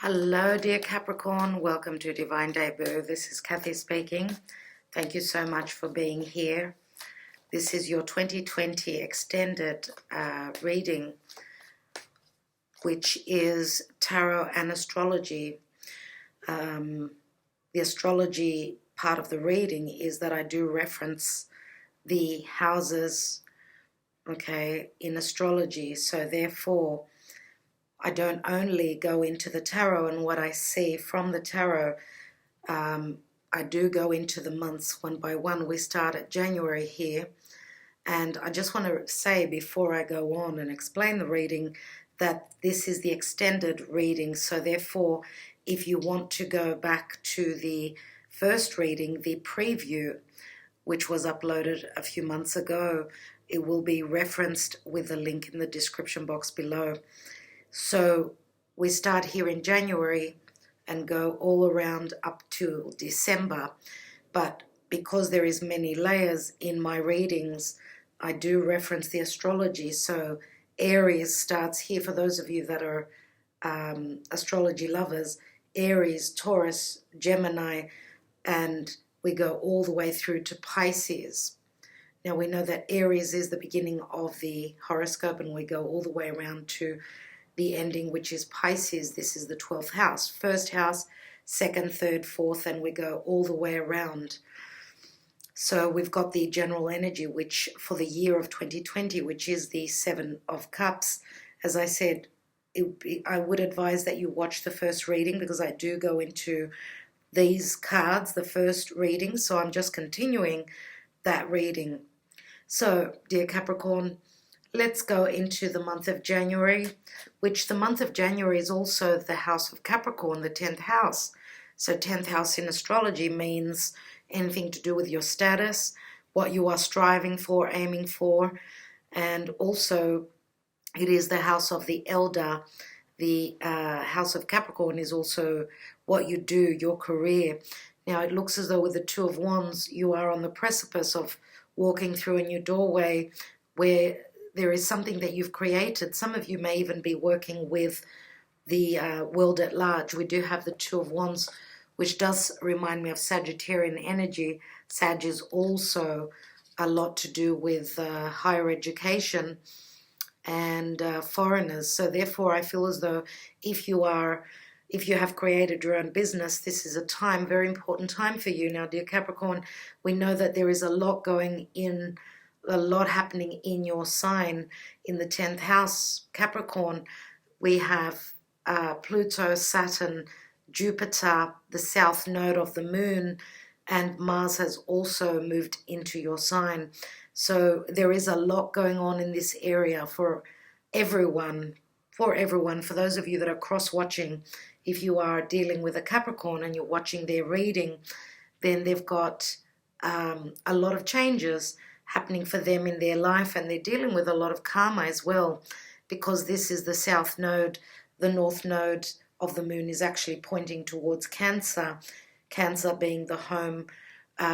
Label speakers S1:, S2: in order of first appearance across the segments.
S1: Hello, dear Capricorn. Welcome to Divine Debut. This is Kathy speaking. Thank you so much for being here. This is your 2020 extended reading, which is tarot and astrology. The astrology part of the reading is that I do reference the houses, okay, in astrology. So therefore, I don't only go into the tarot and what I see from the tarot. I do go into the months one by one. We start at January here. And I just want to say before I go on and explain the reading that this is the extended reading. So therefore, if you want to go back to the first reading, the preview, which was uploaded a few months ago, it will be referenced with a link in the description box below. So we start here in January and go all around up to December. But because there is many layers in my readings, I do reference the astrology. So Aries starts here for those of you that are astrology lovers. Aries, Taurus, Gemini, and we go all the way through to Pisces. Now we know that Aries is the beginning of the horoscope, and we go all the way around to the ending, which is Pisces. This is the 12th house. First house, second, third, fourth, and we go all the way around. So we've got the general energy, which for the year of 2020, which is the 7 of Cups. As I said, I would advise that you watch the first reading because I do go into these cards, the first reading. So I'm just continuing that reading. So, dear Capricorn, let's go into the month of January, which the month of January is also the house of Capricorn, the 10th house. So 10th house in astrology means anything to do with your status, what you are striving for, aiming for, and also it is the house of the elder. The house of Capricorn is also what you do, your career. Now it looks as though with the Two of Wands, you are on the precipice of walking through a new doorway where there is something that you've created. Some of you may even be working with the world at large. We do have the Two of Wands, which does remind me of Sagittarian energy. Sag is also a lot to do with higher education and foreigners. So therefore, I feel as though if you have created your own business, this is a time, very important time for you. Now, dear Capricorn, we know that there is a lot going in, a lot happening in your sign. In the 10th house, Capricorn, we have Pluto, Saturn, Jupiter, the south node of the moon, and Mars has also moved into your sign. So there is a lot going on in this area for everyone, for those of you that are cross-watching. If you are dealing with a Capricorn and you're watching their reading, then they've got a lot of changes happening for them in their life, and they're dealing with a lot of karma as well, because this is the south node. The north node of the moon is actually pointing towards Cancer, Cancer being the home,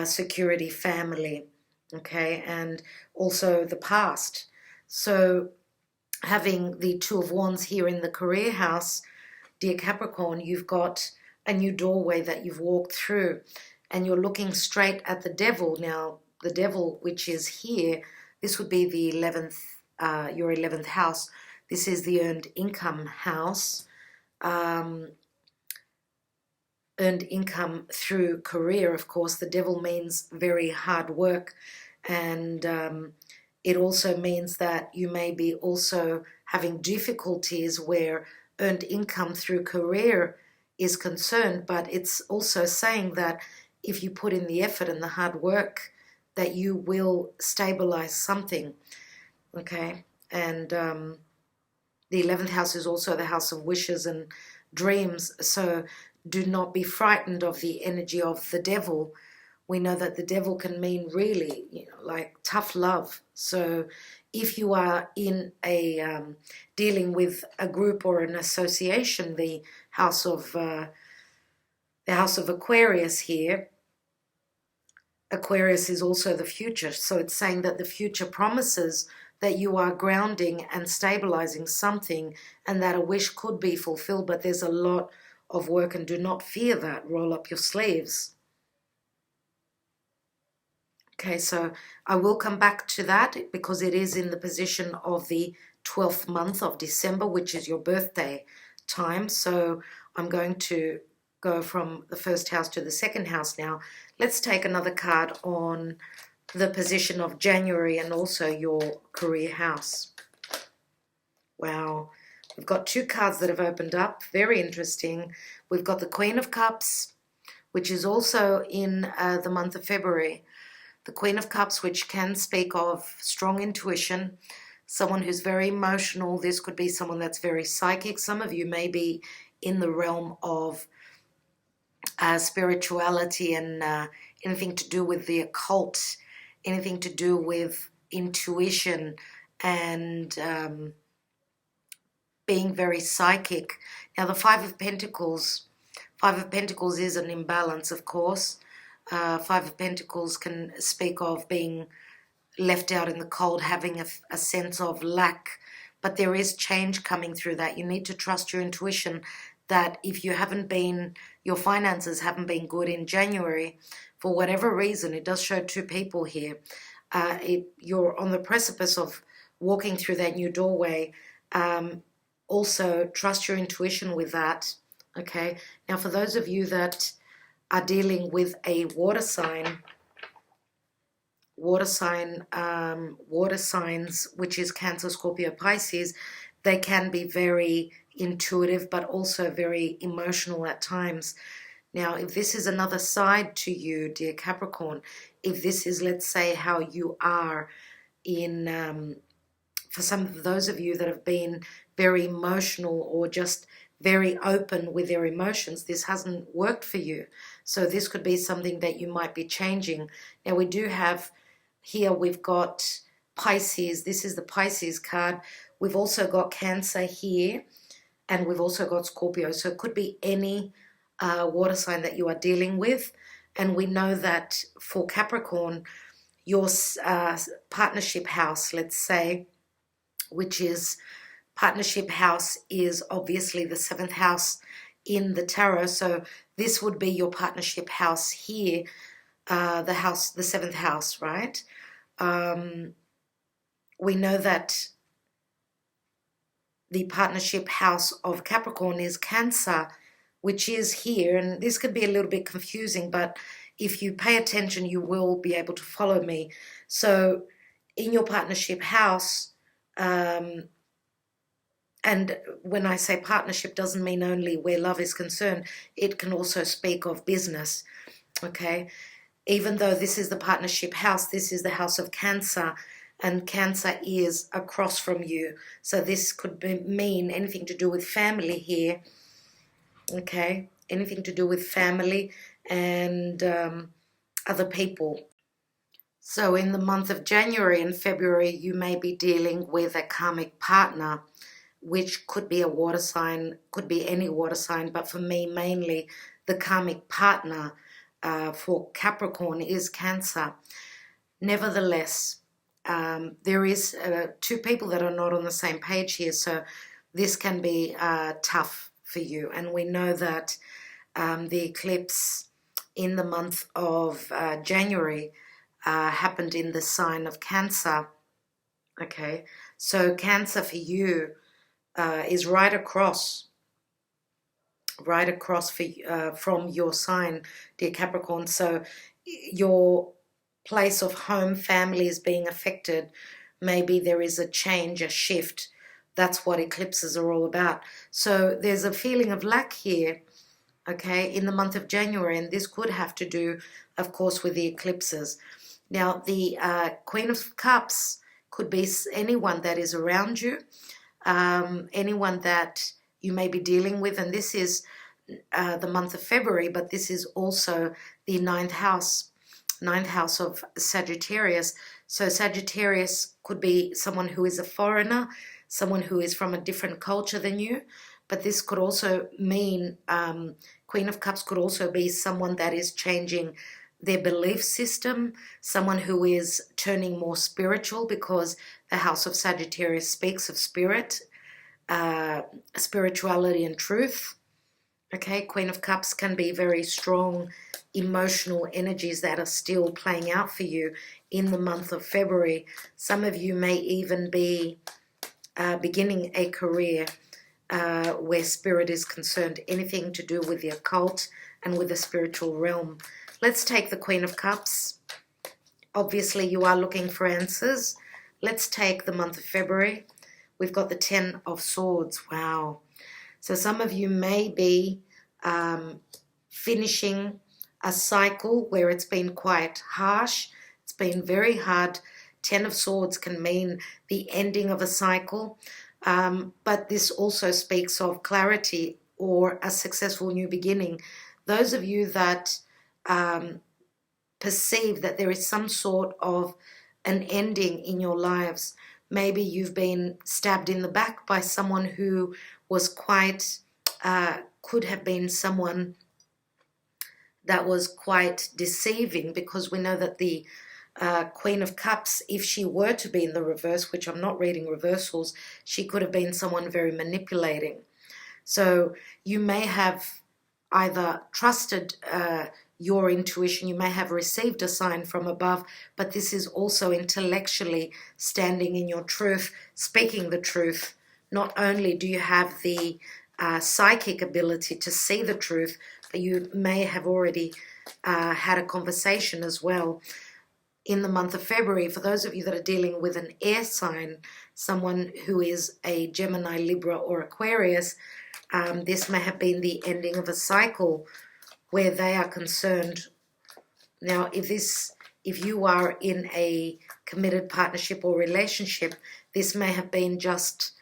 S1: security, family, okay, and also the past. So having the Two of Wands here in the career house, dear Capricorn, you've got a new doorway that you've walked through, and you're looking straight at the devil. Now, the devil, which is here, this would be the 11th, your 11th house. This is the earned income house. Earned income through career, of course. The devil means very hard work, and it also means that you may be also having difficulties where earned income through career is concerned, but it's also saying that if you put in the effort and the hard work, that you will stabilize something, okay? And the 11th house is also the house of wishes and dreams, so do not be frightened of the energy of the devil. We know that the devil can mean really, like tough love. So if you are in a dealing with a group or an association, the house of Aquarius here, Aquarius is also the future. So it's saying that the future promises that you are grounding and stabilizing something, and that a wish could be fulfilled, but there's a lot of work, and do not fear that. Roll up your sleeves. Okay, so I will come back to that because it is in the position of the 12th month of December, which is your birthday time. So I'm going to go from the first house to the second house now. Let's take another card on the position of January and also your career house. Wow, we've got two cards that have opened up. Very interesting. We've got the Queen of Cups, which is also in the month of February. The Queen of Cups, which can speak of strong intuition, someone who's very emotional. This could be someone that's very psychic. Some of you may be in the realm of spirituality and anything to do with the occult, anything to do with intuition and being very psychic. Now, the Five of Pentacles is an imbalance, of course. Five of Pentacles can speak of being left out in the cold, having a sense of lack, but there is change coming through that. You need to trust your intuition that if you haven't been, your finances haven't been good in January, for whatever reason, it does show two people here. You're on the precipice of walking through that new doorway. Also, trust your intuition with that, okay? Now, for those of you that are dealing with a water signs, which is Cancer, Scorpio, Pisces, they can be very intuitive, but also very emotional at times. Now, if this is another side to you, dear Capricorn, if this is, let's say, how you are in, for some of those of you that have been very emotional or just very open with their emotions, this hasn't worked for you. So this could be something that you might be changing. Now, we do have here, we've got Pisces. This is the Pisces card. We've also got Cancer here, and we've also got Scorpio. So it could be any water sign that you are dealing with. And we know that for Capricorn, your partnership house, let's say, which is partnership house is obviously the 7th house in the tarot. So this would be your partnership house here, the 7th house, right? We know that the partnership house of Capricorn is Cancer, which is here, and this could be a little bit confusing, but if you pay attention, you will be able to follow me. So in your partnership house, and when I say partnership, doesn't mean only where love is concerned. It can also speak of business, okay? Even though this is the partnership house, this is the house of Cancer, and Cancer is across from you. So this could mean anything to do with family here, okay? Anything to do with family and other people. So in the month of January and February, you may be dealing with a karmic partner, which could be a water sign, could be any water sign, but for me, mainly the karmic partner for Capricorn is Cancer. Nevertheless, there is two people that are not on the same page here, so this can be tough for you. And we know that the eclipse in the month of January happened in the sign of Cancer, okay? So Cancer for you is right across from your sign, dear Capricorn. So your place of home, family is being affected. Maybe there is a change, a shift. That's what eclipses are all about. So there's a feeling of lack here, okay, in the month of January, and this could have to do, of course, with the eclipses. Now, the Queen of Cups could be anyone that is around you, anyone that you may be dealing with, and this is the month of February, but this is also the ninth house of Sagittarius. So Sagittarius could be someone who is a foreigner, someone who is from a different culture than you, but this could also mean Queen of Cups could also be someone that is changing their belief system, someone who is turning more spiritual, because the house of Sagittarius speaks of spirit, spirituality and truth, Okay, Queen of Cups can be very strong emotional energies that are still playing out for you in the month of February. Some of you may even be beginning a career where spirit is concerned, anything to do with the occult and with the spiritual realm. Let's take the Queen of Cups. Obviously, you are looking for answers. Let's take the month of February. We've got the Ten of Swords. Wow. So some of you may be finishing a cycle where it's been quite harsh. It's been very hard. Ten of Swords can mean the ending of a cycle, but this also speaks of clarity or a successful new beginning. Those of you that perceive that there is some sort of an ending in your lives, maybe you've been stabbed in the back by someone who was quite, could have been someone that was quite deceiving, because we know that the Queen of Cups, if she were to be in the reverse, which I'm not reading reversals, she could have been someone very manipulating. So you may have either trusted your intuition, you may have received a sign from above, but this is also intellectually standing in your truth, speaking the truth. Not only do you have the psychic ability to see the truth, but you may have already had a conversation as well. In the month of February, for those of you that are dealing with an air sign, someone who is a Gemini, Libra, or Aquarius, this may have been the ending of a cycle where they are concerned. Now, if you are in a committed partnership or relationship, this may have been just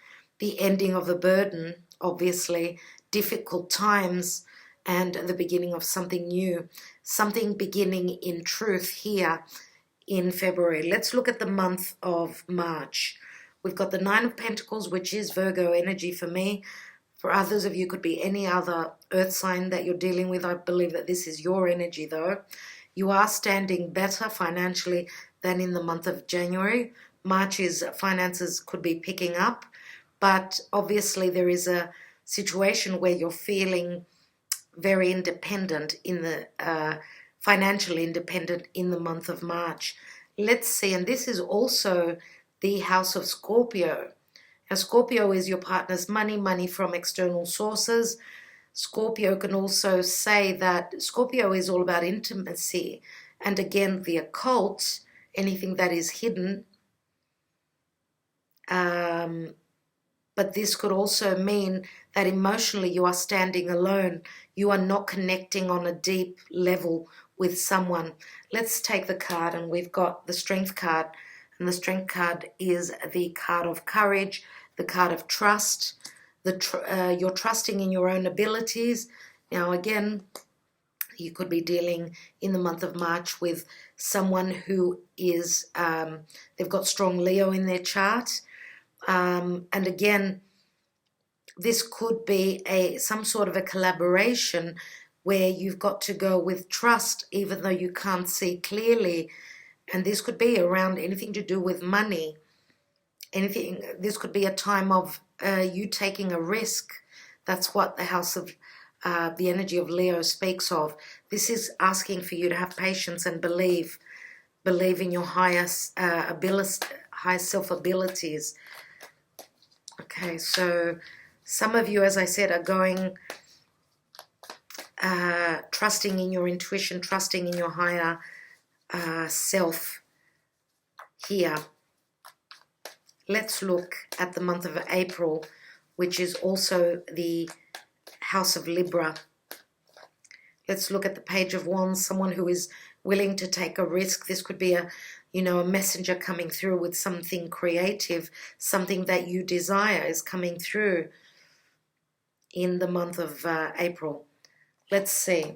S1: the ending of a burden, obviously, difficult times, and the beginning of something new, something beginning in truth here in February. Let's look at the month of March. We've got the Nine of Pentacles, which is Virgo energy for me. For others of you, could be any other earth sign that you're dealing with. I believe that this is your energy, though. You are standing better financially than in the month of January. March's finances could be picking up, but obviously there is a situation where you're feeling very independent in the financially independent in the month of March. Let's see, and this is also the house of Scorpio. Now, Scorpio is your partner's money from external sources. Scorpio can also say that Scorpio is all about intimacy, and again, the occult, anything that is hidden. But this could also mean that emotionally you are standing alone. You are not connecting on a deep level with someone. Let's take the card, and we've got the Strength card. And the Strength card is the card of courage, the card of trust. You're trusting in your own abilities. Now, again, you could be dealing in the month of March with someone who is, they've got strong Leo in their chart. And again, this could be some sort of a collaboration where you've got to go with trust even though you can't see clearly. And this could be around anything to do with money. This could be a time of you taking a risk. That's what the house of the energy of Leo speaks of. This is asking for you to have patience and believe in your highest self-abilities. Okay, so some of you, as I said, are going, trusting in your intuition, trusting in your higher self here. Let's look at the month of April, which is also the house of Libra. Let's look at the Page of Wands, someone who is willing to take a risk. This could be a messenger coming through with something creative, something that you desire is coming through in the month of April. Let's see.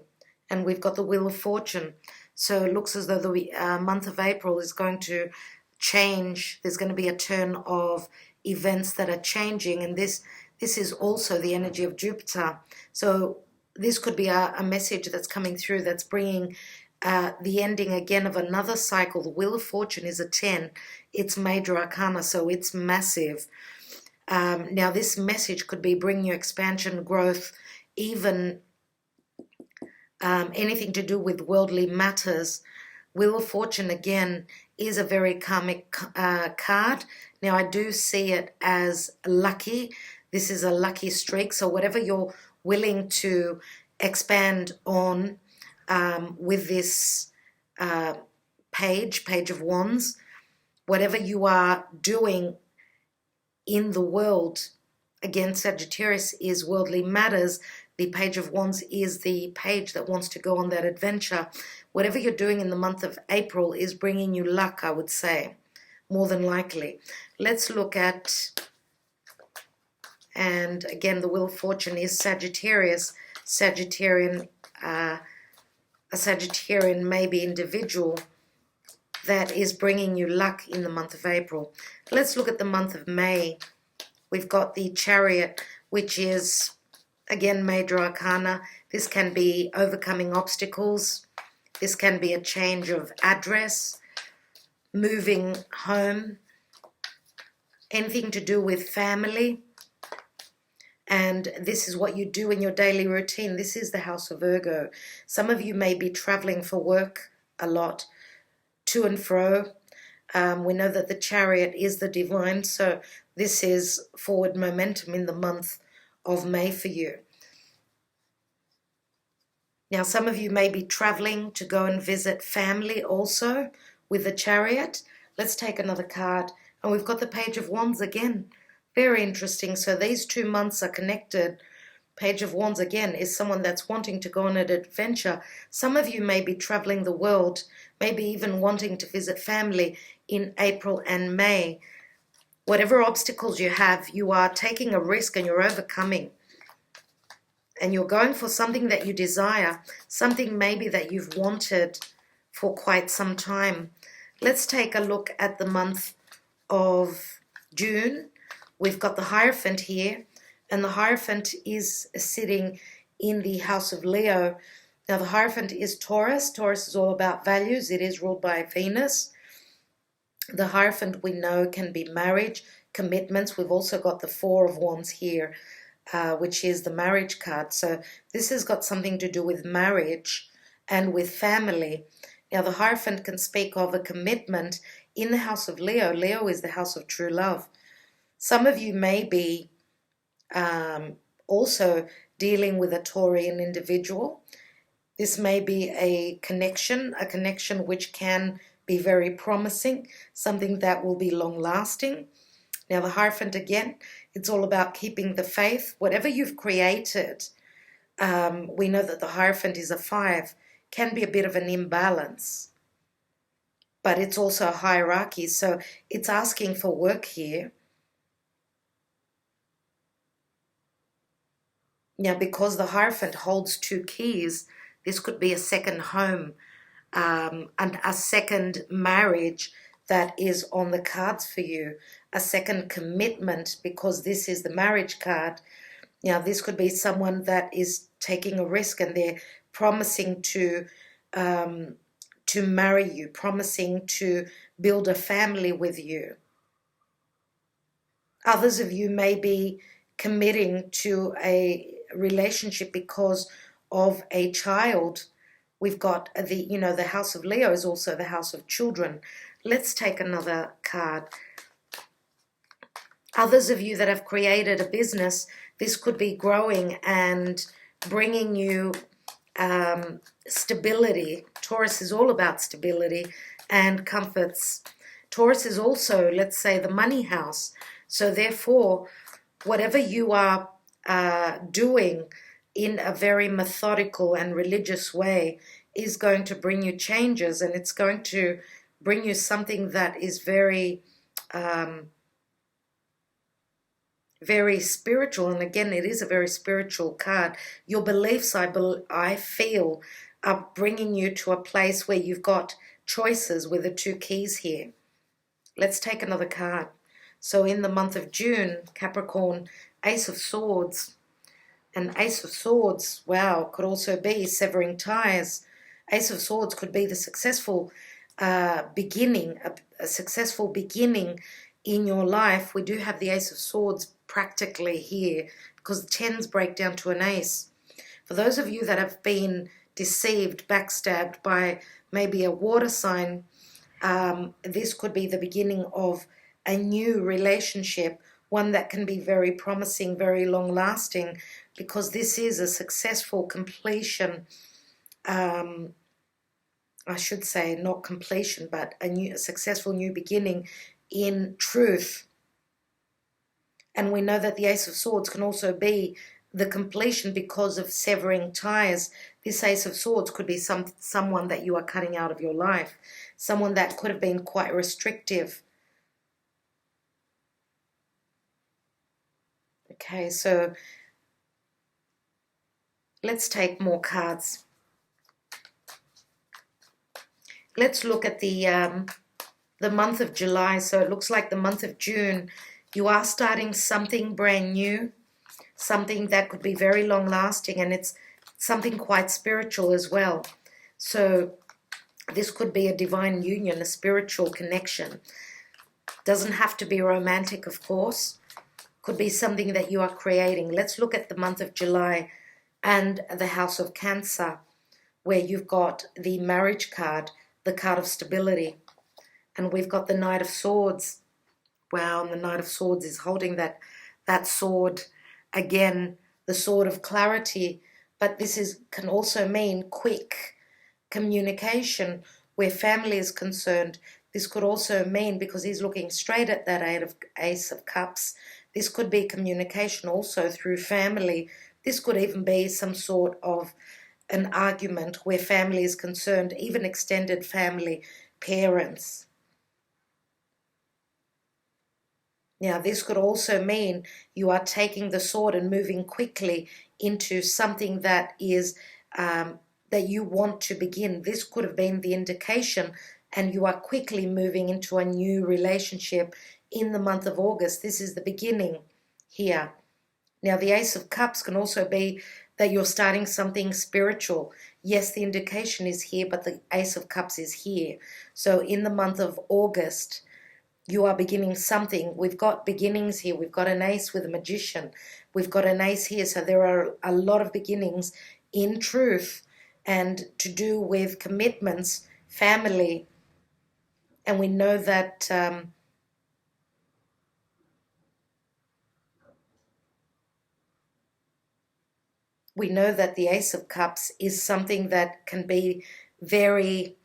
S1: And we've got the Wheel of Fortune. So it looks as though the month of April is going to change. There's going to be a turn of events that are changing, and this is also the energy of Jupiter. So this could be a message that's coming through that's bringing the ending again of another cycle. The Wheel of Fortune is a 10. It's major arcana, so it's massive. Now this message could be bringing you expansion, growth, even anything to do with worldly matters. Wheel of Fortune, again, is a very karmic card. Now, I do see it as lucky. This is a lucky streak. So whatever you're willing to expand on with this Page of Wands, whatever you are doing in the world, again, Sagittarius is worldly matters. The Page of Wands is the page that wants to go on that adventure. Whatever you're doing in the month of April is bringing you luck, I would say, more than likely. Let's look at, and again, the Wheel of Fortune is Sagittarius. Sagittarian, a Sagittarian maybe individual that is bringing you luck in the month of April. Let's look at the month of May. We've got the Chariot, which is, again, major arcana. This can be overcoming obstacles. This can be a change of address, moving home, anything to do with family. And this is what you do in your daily routine. This is the House of Virgo. Some of you may be traveling for work a lot, to and fro. We know that the Chariot is the divine, so this is forward momentum in the month of May for you. Now, some of you may be traveling to go and visit family also with the Chariot. Let's take another card. And we've got the Page of Wands again. Very interesting. So these 2 months are connected. Page of Wands, again, is someone that's wanting to go on an adventure. Some of you may be traveling the world, maybe even wanting to visit family in April and May. Whatever obstacles you have, you are taking a risk and you're overcoming. And you're going for something that you desire, something maybe that you've wanted for quite some time. Let's take a look at the month of June. We've got the Hierophant here, and the Hierophant is sitting in the House of Leo. Now, the Hierophant is Taurus. Taurus is all about values. It is ruled by Venus. The Hierophant, we know, can be marriage, commitments. We've also got the Four of Wands here, which is the marriage card. So this has got something to do with marriage and with family. Now, the Hierophant can speak of a commitment in the House of Leo. Leo is the house of true love. Some of you may be also dealing with a Taurian individual. This may be a connection which can be very promising, something that will be long-lasting. Now, the Hierophant, again, it's all about keeping the faith. Whatever you've created, we know that the Hierophant is a 5, can be a bit of an imbalance, but it's also a hierarchy, so it's asking for work here. Now, because the Hierophant holds 2 keys, this could be a second home and a second marriage that is on the cards for you, a second commitment, because this is the marriage card. Now, this could be someone that is taking a risk and they're promising to marry you, promising to build a family with you. Others of you may be committing to a relationship because of a child. We've got the House of Leo is also the house of children. Let's take another card. Others of you that have created a business, this could be growing and bringing you stability. Taurus is all about stability and comforts. Taurus is also, let's say, the money house. So therefore, whatever you are doing in a very methodical and religious way is going to bring you changes, and it's going to bring you something that is very very spiritual. And again, it is a very spiritual card. Your beliefs, I feel, are bringing you to a place where you've got choices with the 2 keys here. Let's take another card. So in the month of June, Capricorn, Ace of Swords. And Ace of Swords, wow, could also be severing ties. Ace of Swords could be the successful beginning, a successful beginning in your life. We do have the Ace of Swords practically here because the 10s break down to an ace. For those of you that have been deceived, backstabbed by maybe a water sign, this could be the beginning of a new relationship, one that can be very promising, very long-lasting, because this is a successful completion. I should say not completion, but a successful new beginning in truth. And we know that the Ace of Swords can also be the completion because of severing ties. This Ace of Swords could be someone that you are cutting out of your life, someone that could have been quite restrictive. Okay, so let's take more cards. Let's look at the month of July. So it looks like the month of June, you are starting something brand new, something that could be very long lasting, and it's something quite spiritual as well. So this could be a divine union, a spiritual connection. Doesn't have to be romantic, of course. Could be something that you are creating. Let's look at the month of July and the house of Cancer, where you've got the marriage card, the card of stability, and we've got the Knight of Swords. Wow, and the Knight of Swords is holding that sword again, the sword of clarity. But this can also mean quick communication where family is concerned. This could also mean, because he's looking straight at that Ace of Cups, this could be communication also through family. This could even be some sort of an argument where family is concerned, even extended family, parents. Now, this could also mean you are taking the sword and moving quickly into something that is that you want to begin. This could have been the indication, and you are quickly moving into a new relationship in the month of August. This is the beginning here. Now, the Ace of Cups can also be that you're starting something spiritual. Yes, the indication is here, but the Ace of Cups is here. So in the month of August, you are beginning something. We've got beginnings here. We've got an ace with a magician. We've got an ace here. So there are a lot of beginnings in truth and to do with commitments, family. And we know that the Ace of Cups is something that can be very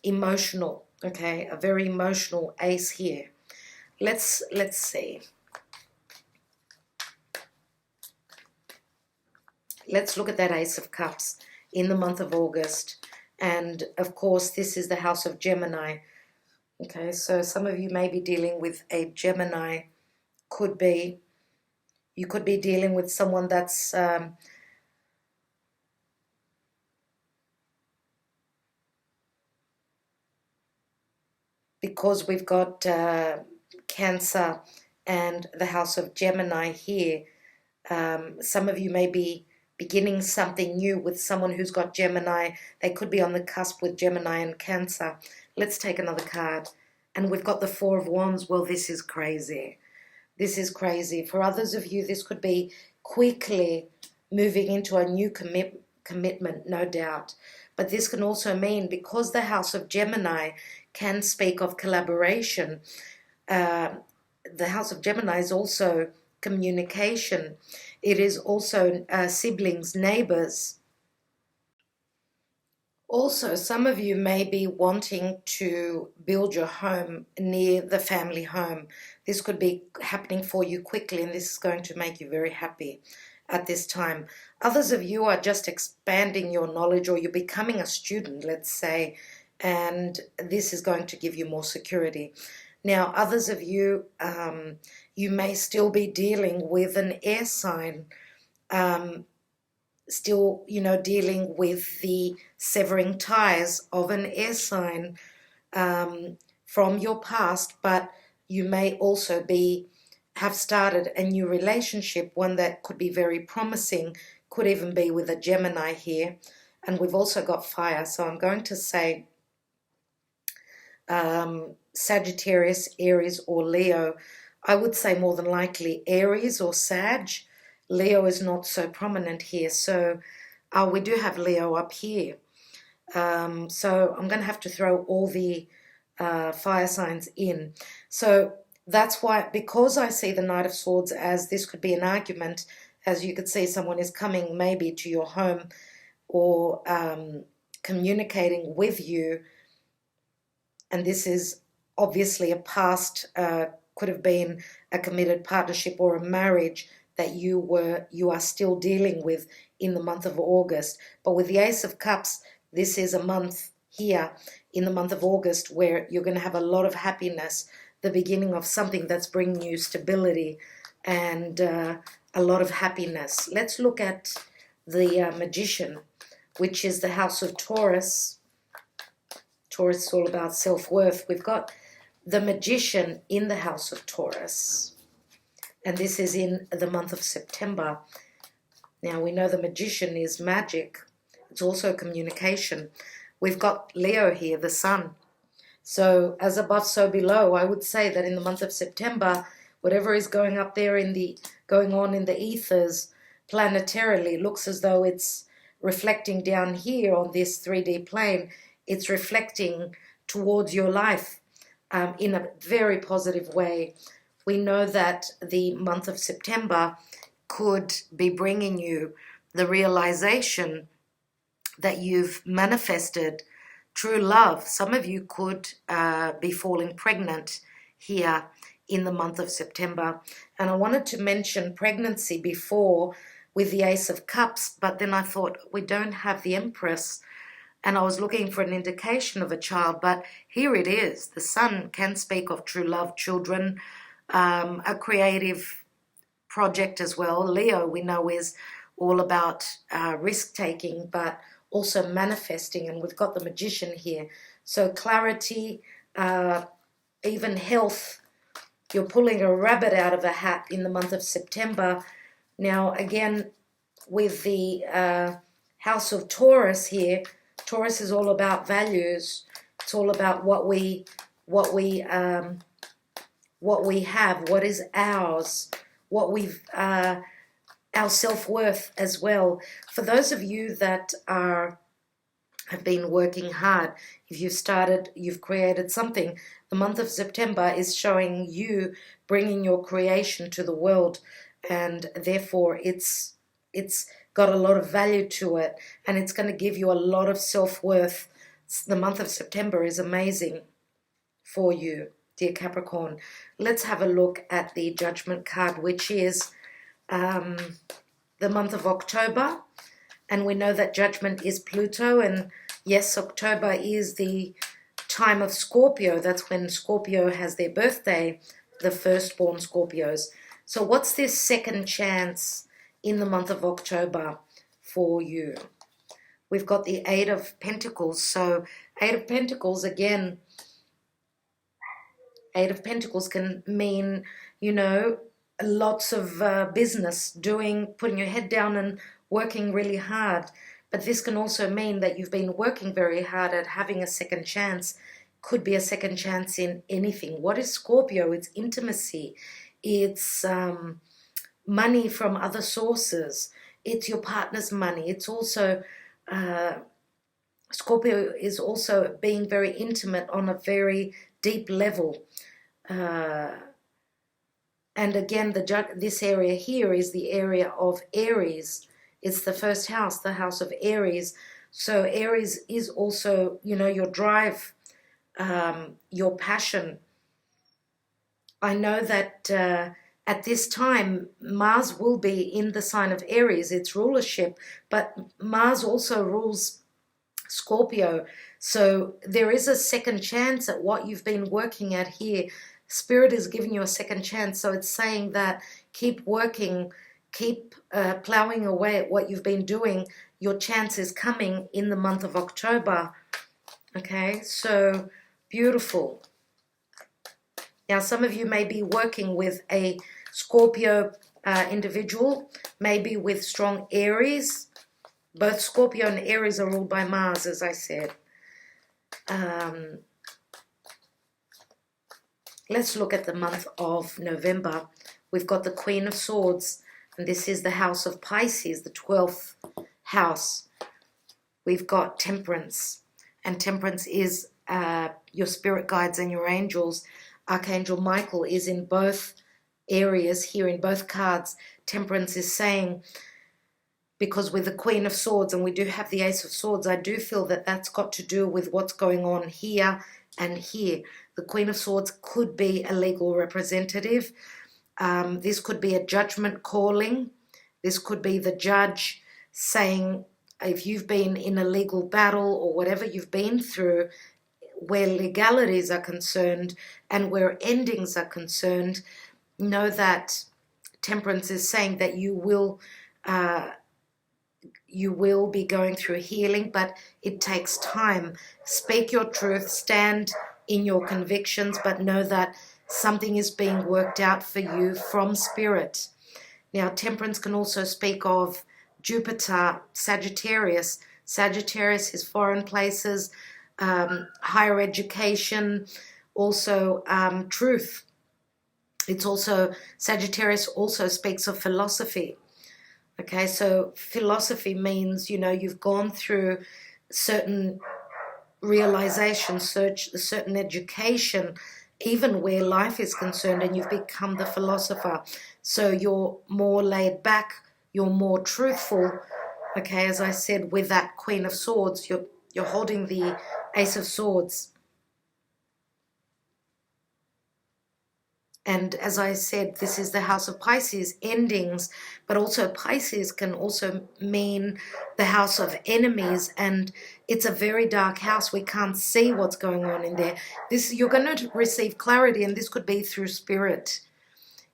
S1: emotional. Okay, a very emotional ace here. Let's see. Let's look at that Ace of Cups in the month of August. And of course, this is the house of Gemini. Okay, so some of you may be dealing with a Gemini. You could be dealing with someone that's because we've got Cancer and the house of Gemini here. Some of you may be beginning something new with someone who's got Gemini. They could be on the cusp with Gemini and Cancer. Let's take another card. And we've got the Four of Wands. Well, this is crazy. This is crazy. For others of you, this could be quickly moving into a new commitment, no doubt. But this can also mean, because the house of Gemini can speak of collaboration, the house of Gemini is also communication. It is also siblings, neighbors. Also, some of you may be wanting to build your home near the family home. This could be happening for you quickly, and this is going to make you very happy at this time. Others of you are just expanding your knowledge, or you're becoming a student, let's say, and this is going to give you more security. Now, others of you, you may still be dealing with an air sign, still, dealing with the severing ties of an air sign from your past, but you may also have started a new relationship, one that could be very promising, could even be with a Gemini here. And we've also got fire, so I'm going to say Sagittarius, Aries, or Leo. I would say more than likely Aries or Sag. Leo is not so prominent here. So we do have Leo up here. So I'm going to have to throw all the fire signs in. So that's why, because I see the Knight of Swords as this could be an argument, as you could see someone is coming maybe to your home or communicating with you, and this is obviously a past, could have been a committed partnership or a marriage that you are still dealing with in the month of August. But with the Ace of Cups, this is a month here in the month of August where you're going to have a lot of happiness, the beginning of something that's bringing you stability and a lot of happiness. Let's look at the Magician, which is the house of Taurus. Taurus is all about self-worth. We've got the Magician in the house of Taurus, and this is in the month of September. Now, we know the Magician is magic. It's also communication. We've got Leo here, the Sun. So as above, so below. I would say that in the month of September, whatever is going up there going on in the ethers planetarily looks as though it's reflecting down here on this 3D plane. It's reflecting towards your life in a very positive way. We know that the month of September could be bringing you the realization that you've manifested true love. Some of you could be falling pregnant here in the month of September. And I wanted to mention pregnancy before with the Ace of Cups, but then I thought we don't have the Empress, and I was looking for an indication of a child, but here it is. The Sun can speak of true love, children, a creative project as well. Leo, we know, is all about risk-taking, but also manifesting, and we've got the Magician here. So clarity, even health. You're pulling a rabbit out of a hat in the month of September. Now, again, with the house of Taurus here, Taurus is all about values. It's all about what we have, what is ours, what we've our self-worth as well. For those of you that have been working hard, if you've created something, the month of September is showing you bringing your creation to the world, and therefore it's got a lot of value to it, and it's going to give you a lot of self-worth. The month of September is amazing for you, dear Capricorn. Let's have a look at the Judgment card, which is the month of October, and we know that Judgment is Pluto, and yes, October is the time of Scorpio. That's when Scorpio has their birthday, the firstborn Scorpios. So what's this second chance in the month of October for you? We've got the Eight of Pentacles. So Eight of Pentacles, again, Eight of Pentacles can mean, lots of business, putting your head down and working really hard. But this can also mean that you've been working very hard at having a second chance. Could be a second chance in anything. What is Scorpio? It's intimacy. It's money from other sources. It's your partner's money. It's also, Scorpio is also being very intimate on a very deep level. And again, this area here is the area of Aries. It's the first house, the house of Aries. So Aries is also, your drive, your passion. I know that at this time, Mars will be in the sign of Aries, its rulership, but Mars also rules Scorpio. So there is a second chance at what you've been working at here. Spirit is giving you a second chance. So it's saying that keep working, keep plowing away at what you've been doing. Your chance is coming in the month of October. Okay, so beautiful. Now, some of you may be working with a Scorpio individual, maybe with strong Aries. Both Scorpio and Aries are ruled by Mars, as I said. Let's look at the month of November. We've got the Queen of Swords. And this is the house of Pisces, the 12th house. We've got temperance. And temperance is your spirit guides and your angels. Archangel Michael is in both areas here, in both cards. Temperance is saying, because with the Queen of Swords, and we do have the Ace of Swords, I do feel that that's got to do with what's going on here and here. The Queen of Swords could be a legal representative. This could be a judgment calling. This could be the judge saying, if you've been in a legal battle or whatever you've been through, where legalities are concerned and where endings are concerned, know that temperance is saying that you will be going through healing, but it takes time. Speak your truth, stand in your convictions, but know that something is being worked out for you from spirit. Now, temperance can also speak of Jupiter, Sagittarius. Sagittarius is foreign places, higher education, also truth. It's also, Sagittarius also speaks of philosophy. Okay, so philosophy means, you know, you've gone through certain realizations, certain education, even where life is concerned, and you've become the philosopher. So you're more laid back, you're more truthful. Okay, as I said, with that Queen of Swords, you're holding the Ace of Swords. And as I said, this is the house of Pisces, endings, but also Pisces can also mean the house of enemies, and it's a very dark house. We can't see what's going on in there. You're going to receive clarity, and this could be through spirit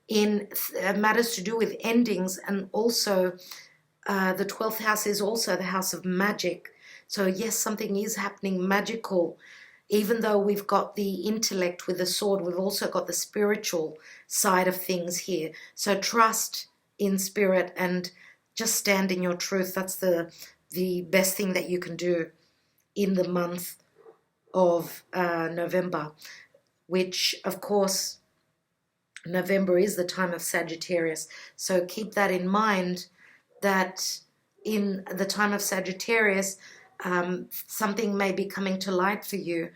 S1: in matters to do with endings. And also the 12th house is also the house of magic. So yes, something is happening magical. Even though we've got the intellect with the sword, we've also got the spiritual side of things here. So trust in spirit and just stand in your truth. That's the best thing that you can do in the month of November, which, of course, November is the time of Sagittarius. So keep that in mind, that in the time of Sagittarius, something may be coming to light for you.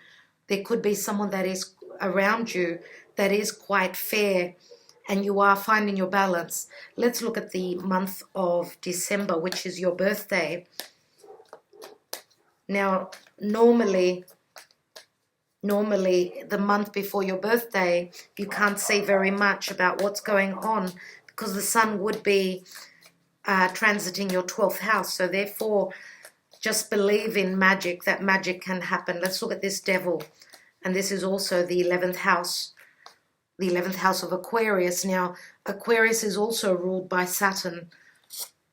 S1: There could be someone that is around you that is quite fair, and you are finding your balance. Let's look at the month of December, which is your birthday. Now, normally the month before your birthday, you can't see very much about what's going on because the sun would be transiting your 12th house. So therefore, just believe in magic, that magic can happen. Let's look at this devil. And this is also the 11th house of Aquarius. Now, Aquarius is also ruled by Saturn.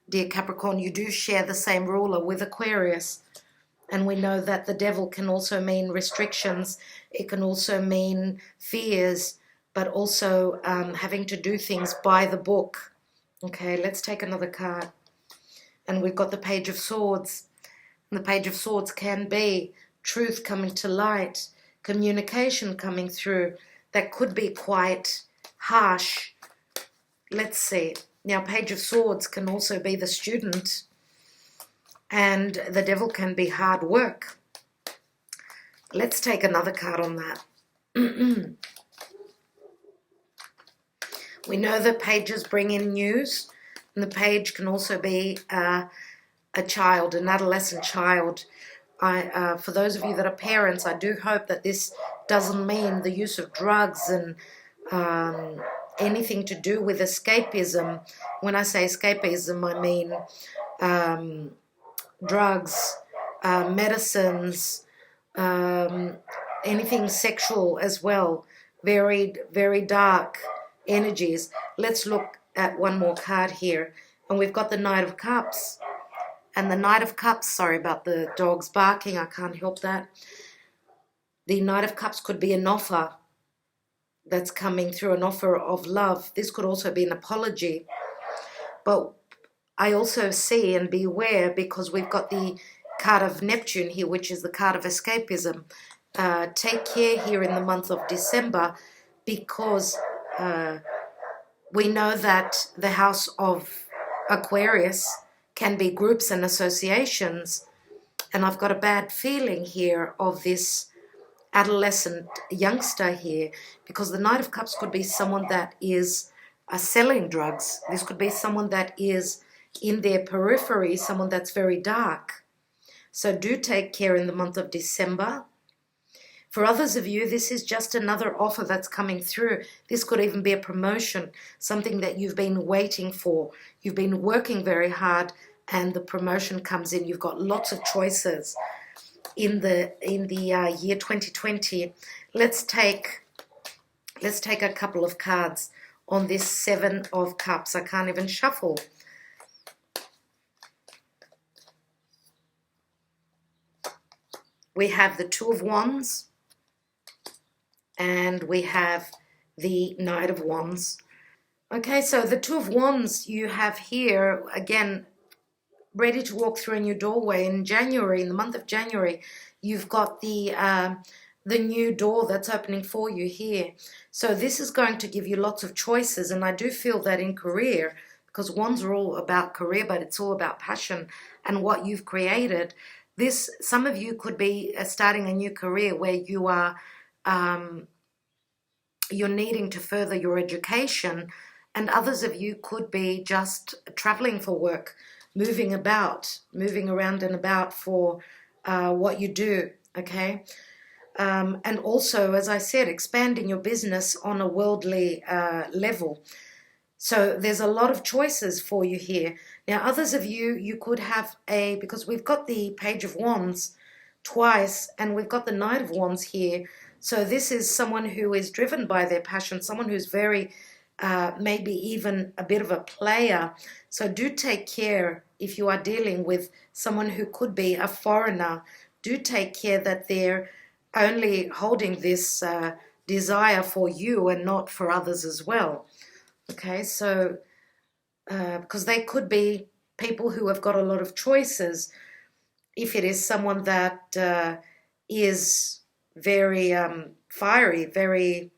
S1: Dear Capricorn, you do share the same ruler with Aquarius. And we know that the devil can also mean restrictions. It can also mean fears, but also having to do things by the book. Okay, let's take another card. And we've got the Page of Swords. And the Page of Swords can be truth coming to light, communication coming through. That could be quite harsh. Let's see. Now, Page of Swords can also be the student, and the devil can be hard work. Let's take another card on that. We know that pages bring in news, and the page can also be a child, an adolescent child. For those of you that are parents, I do hope that this doesn't mean the use of drugs and anything to do with escapism. When I say escapism, I mean drugs, medicines, anything sexual as well. Very, very dark energies. Let's look at one more card here. And we've got the Knight of Cups. And the Knight of Cups, sorry about the dogs barking, I can't help that. The Knight of Cups could be an offer that's coming through, an offer of love. This could also be an apology. But I also see and be aware, because we've got the card of Neptune here, which is the card of escapism. Take care here in the month of December, because we know that the house of Aquarius can be groups and associations. And I've got a bad feeling here of this adolescent youngster here, because the Knight of Cups could be someone that is selling drugs. This could be someone that is in their periphery, someone that's very dark. So do take care in the month of December. For others of you, this is just another offer that's coming through. This could even be a promotion, something that you've been waiting for. You've been working very hard and the promotion comes in. You've got lots of choices in the year 2020. Let's take a couple of cards on this Seven of Cups. I can't even shuffle. We have the Two of Wands. And we have the Knight of Wands. Okay, so the Two of Wands you have here, again, ready to walk through a new doorway. In January, in the month of January, you've got the new door that's opening for you here. So this is going to give you lots of choices. And I do feel that in career, because Wands are all about career, but it's all about passion and what you've created. Some of you could be starting a new career where you are you're needing to further your education, and others of you could be just traveling for work, moving around and about for what you do, okay? And also, as I said, expanding your business on a worldly level. So there's a lot of choices for you here. Now, others of you, you could have because we've got the Page of Wands twice, and we've got the Knight of Wands here. So this is someone who is driven by their passion, someone who's very, maybe even a bit of a player. So do take care if you are dealing with someone who could be a foreigner. Do take care that they're only holding this desire for you and not for others as well. Okay, so because they could be people who have got a lot of choices. If it is someone that is very fiery, very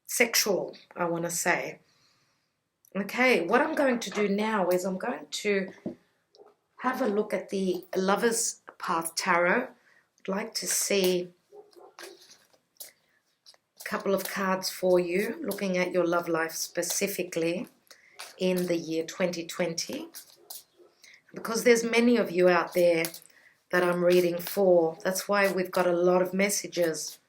S1: sexual, I want to say. Okay, what I'm going to do now is I'm going to have a look at the Lover's Path Tarot. I'd like to see a couple of cards for you, looking at your love life specifically in the year 2020. Because there's many of you out there that I'm reading for. That's why we've got a lot of messages.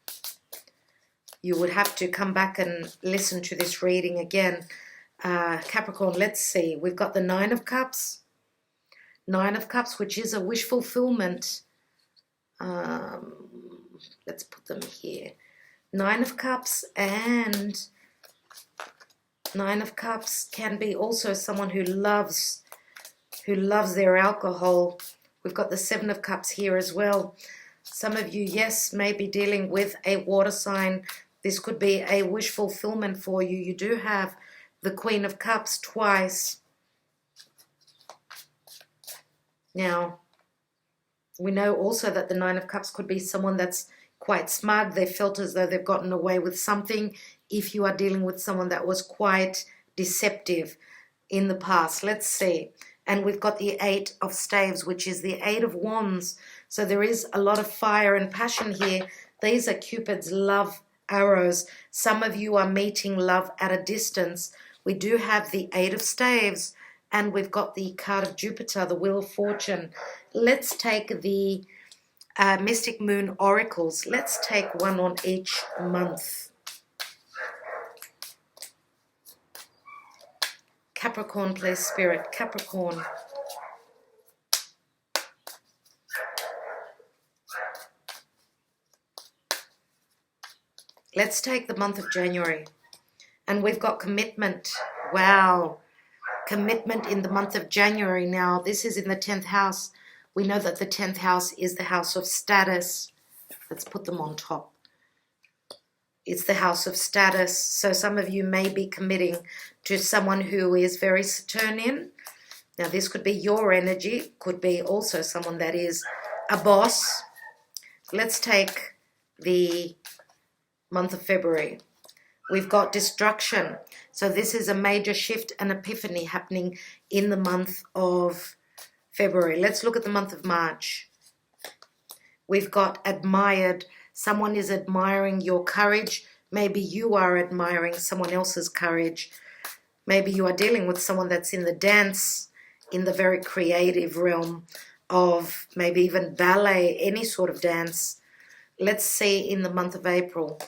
S1: You would have to come back and listen to this reading again. Capricorn, let's see. We've got the Nine of Cups. Nine of Cups, which is a wish fulfillment. Let's put them here. Nine of Cups, and Nine of Cups can be also someone who loves their alcohol. We've got the Seven of Cups here as well. Some of you, yes, may be dealing with a water sign. This could be a wish fulfillment for you. You do have the Queen of Cups twice. Now, we know also that the Nine of Cups could be someone that's quite smug. They felt as though they've gotten away with something. If you are dealing with someone that was quite deceptive in the past. Let's see. And we've got the Eight of Staves, which is the Eight of Wands. So there is a lot of fire and passion here. These are Cupid's love arrows. Some of you are meeting love at a distance. We do have the Eight of Staves, and we've got the card of Jupiter, the Wheel of Fortune. Let's take the Mystic Moon Oracles. Let's take one on each month. Capricorn, please, Spirit. Capricorn. Let's take the month of January. And we've got commitment. Wow. Commitment in the month of January. Now, this is in the 10th house. We know that the 10th house is the house of status. Let's put them on top. It's the house of status. So some of you may be committing to someone who is very Saturnian. Now, this could be your energy. Could be also someone that is a boss. Let's take the month of February. We've got destruction. So this is a major shift and epiphany happening in the month of February. Let's look at the month of March. We've got admired. Someone is admiring your courage. Maybe you are admiring someone else's courage. Maybe you are dealing with someone that's in the dance, in the very creative realm of maybe even ballet, any sort of dance. Let's see in the month of April.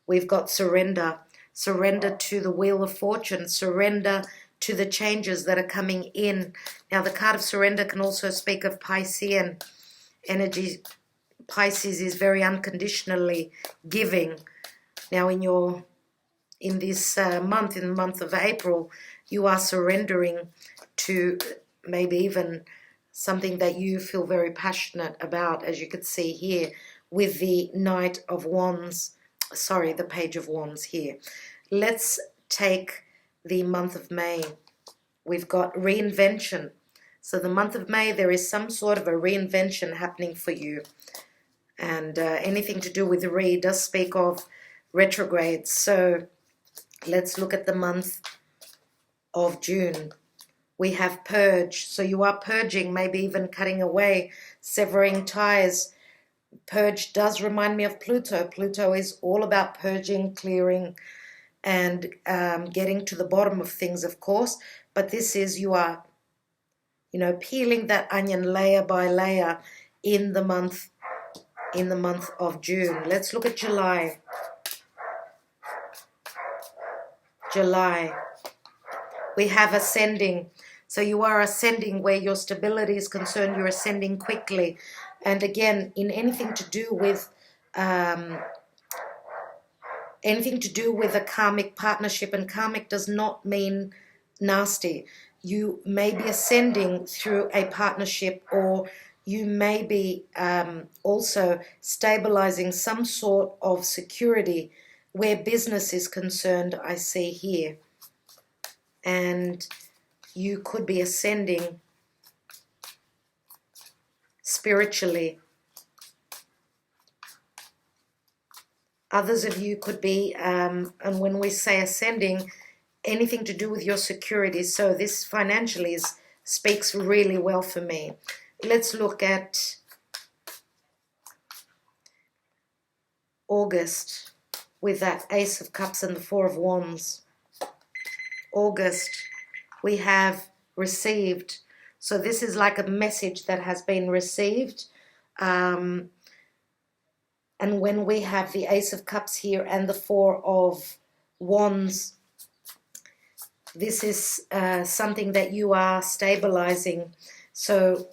S1: We've got surrender. Surrender to the wheel of fortune. Surrender to the changes that are coming in. Now, the card of surrender can also speak of Piscean energy. Pisces is very unconditionally giving. Now, in this month, in the month of April, you are surrendering to maybe even something that you feel very passionate about, as you could see here with the Knight of Wands. Sorry, the Page of Wands here. Let's take the month of May. We've got reinvention. So the month of May, there is some sort of a reinvention happening for you. And anything to do with re does speak of retrogrades. So let's look at the month of June. We have purge. So you are purging, maybe even cutting away, severing ties. Purge does remind me of Pluto. Pluto is all about purging, clearing, and getting to the bottom of things, of course. But this is, you are, peeling that onion layer by layer in the month of June. Let's look at July. July. We have ascending. So you are ascending where your stability is concerned. You're ascending quickly. And again, in anything to do with a karmic partnership, and karmic does not mean nasty. You may be ascending through a partnership, or you may be also stabilizing some sort of security where business is concerned, I see here. And you could be ascending spiritually. Others of you could be, and when we say ascending, anything to do with your security. So this financially speaks really well for me. Let's look at August with that Ace of Cups and the Four of Wands. August, we have received. So this is like a message that has been received. And when we have the Ace of Cups here and the Four of Wands, this is something that you are stabilizing. So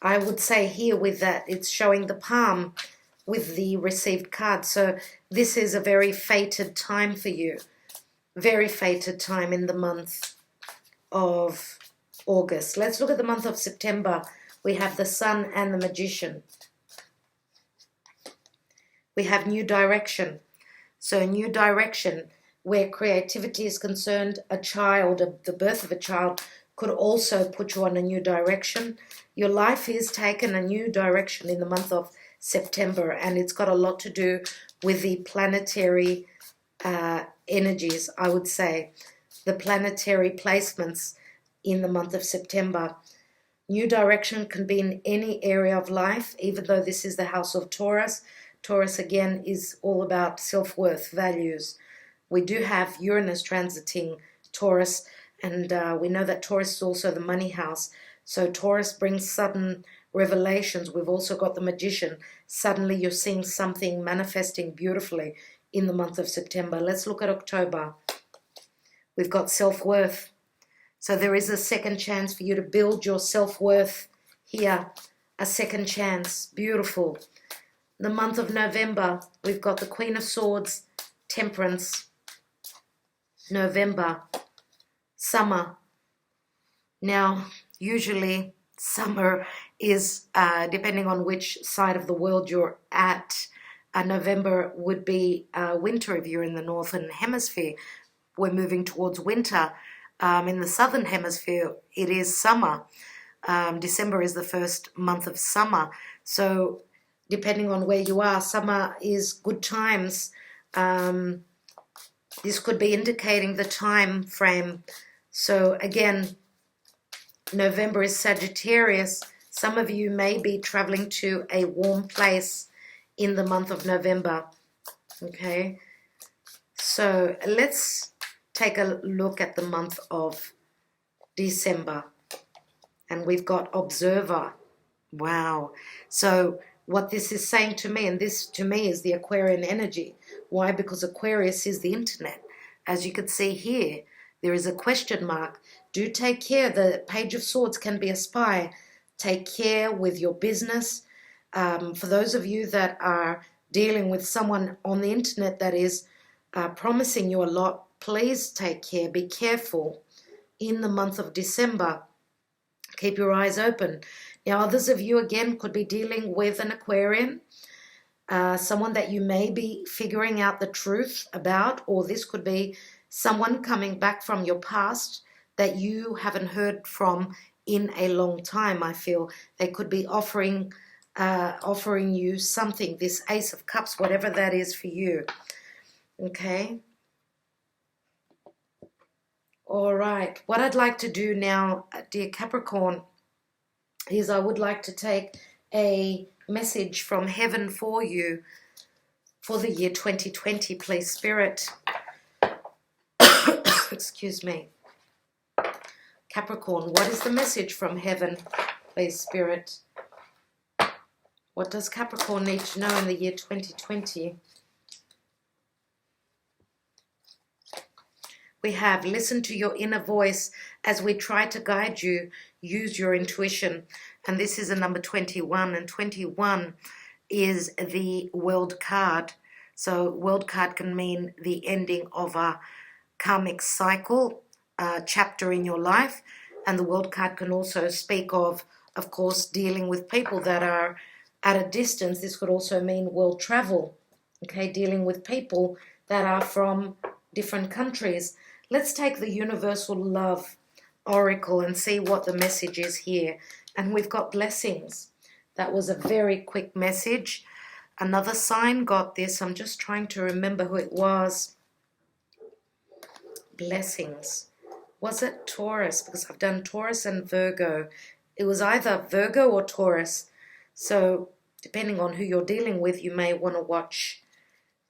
S1: I would say here with that, it's showing the palm with the received card. So this is a very fated time for you. Very fated time in the month of August. Let's look at the month of September. We have the Sun and the Magician. We have new direction. So new direction where creativity is concerned, a child, the birth of a child could also put you on a new direction. Your life is taken a new direction in the month of September, and it's got a lot to do with the planetary energies, I would say, the planetary placements in the month of September. New direction can be in any area of life, even though this is the house of Taurus. Taurus, again, is all about self-worth, values. We do have Uranus transiting Taurus, and we know that Taurus is also the money house. So Taurus brings sudden revelations. We've also got the Magician. Suddenly you're seeing something manifesting beautifully in the month of September. Let's look at October. We've got self-worth. So there is a second chance for you to build your self-worth here. A second chance. Beautiful. The month of November, we've got the Queen of Swords, Temperance. November, summer. Now, usually summer is, depending on which side of the world you're at, November would be winter if you're in the northern hemisphere. We're moving towards winter. In the southern hemisphere, it is summer. December is the first month of summer. So depending on where you are. Summer is good times. This could be indicating the time frame. So again, November is Sagittarius. Some of you may be traveling to a warm place in the month of November. Okay, so let's take a look at the month of December. And we've got Observer. Wow. So what this is saying to me, and this to me is the Aquarian energy. Why? Because Aquarius is the internet. As you can see here, there is a question mark. Do take care. The Page of Swords can be a spy. Take care with your business. For those of you that are dealing with someone on the internet that is promising you a lot, please take care. Be careful in the month of December. Keep your eyes open. Now, others of you, again, could be dealing with an Aquarian, someone that you may be figuring out the truth about, or this could be someone coming back from your past that you haven't heard from in a long time. I feel they could be offering you something, this Ace of Cups, whatever that is for you. Okay. All right. What I'd like to do now, dear Capricorn, is I would like to take a message from heaven for you for the year 2020, please, Spirit. Excuse me. Capricorn, what is the message from heaven, please, Spirit? What does Capricorn need to know in the year 2020? We have listen to your inner voice as we try to guide you. Use your intuition. And this is a number 21. And 21 is the World card. So World card can mean the ending of a karmic cycle, chapter in your life. And the World card can also speak of course, dealing with people that are at a distance. This could also mean world travel. Okay, dealing with people that are from different countries. Let's take the Universal Love Oracle and see what the message is here. And we've got blessings. That was a very quick message. Another sign got this. I'm just trying to remember who it was. Blessings. Was it Taurus? Because I've done Taurus and Virgo. It was either Virgo or Taurus. So depending on who you're dealing with, you may want to watch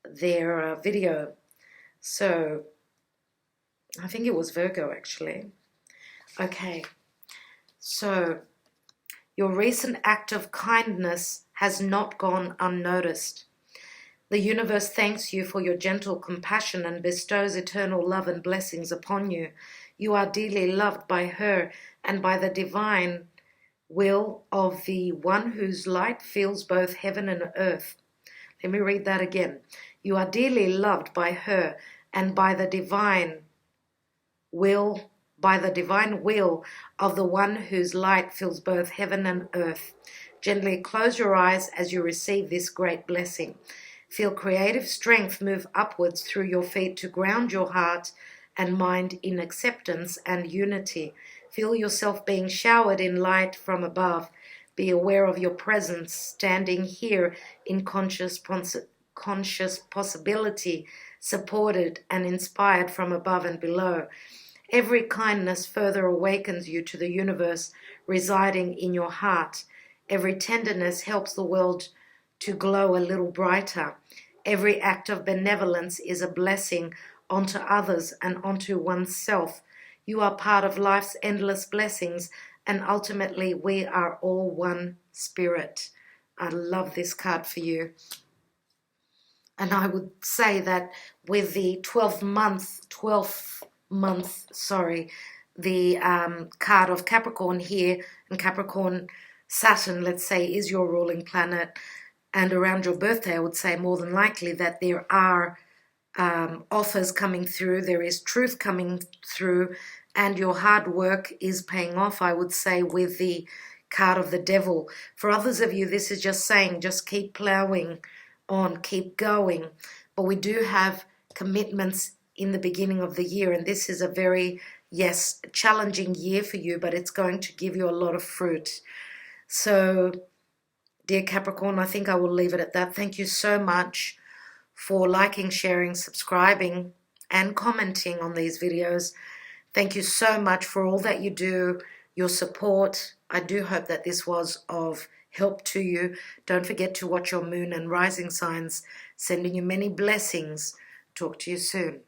S1: their video. So I think it was Virgo, actually. Okay, so your recent act of kindness has not gone unnoticed. The universe thanks you for your gentle compassion and bestows eternal love and blessings upon you. You are dearly loved by her and by the divine will of the one whose light fills both heaven and earth. Let me read that again. You are dearly loved by her and by the divine will of the one whose light fills both heaven and earth. Gently close your eyes as you receive this great blessing. Feel creative strength move upwards through your feet to ground your heart and mind in acceptance and unity. Feel yourself being showered in light from above. Be aware of your presence standing here in conscious possibility, supported and inspired from above and below. Every kindness further awakens you to the universe residing in your heart. Every tenderness helps the world to glow a little brighter. Every act of benevolence is a blessing onto others and onto oneself. You are part of life's endless blessings, and ultimately we are all one spirit. I love this card for you. And I would say that with the 12th month, the card of Capricorn here, and Capricorn, Saturn, let's say, is your ruling planet, and around your birthday, I would say more than likely that there are offers coming through, there is truth coming through, and your hard work is paying off, I would say, with the card of the Devil. For others of you, this is just saying, just keep plowing on, keep going. But we do have commitments in the beginning of the year, and this is a very, yes, challenging year for you, but it's going to give you a lot of fruit. So dear Capricorn, I think I will leave it at that. Thank you so much for liking, sharing, subscribing, and commenting on these videos. Thank you so much for all that you do, your support. I do hope that this was of help to you. Don't forget to watch your moon and rising signs. Sending you many blessings. Talk to you soon.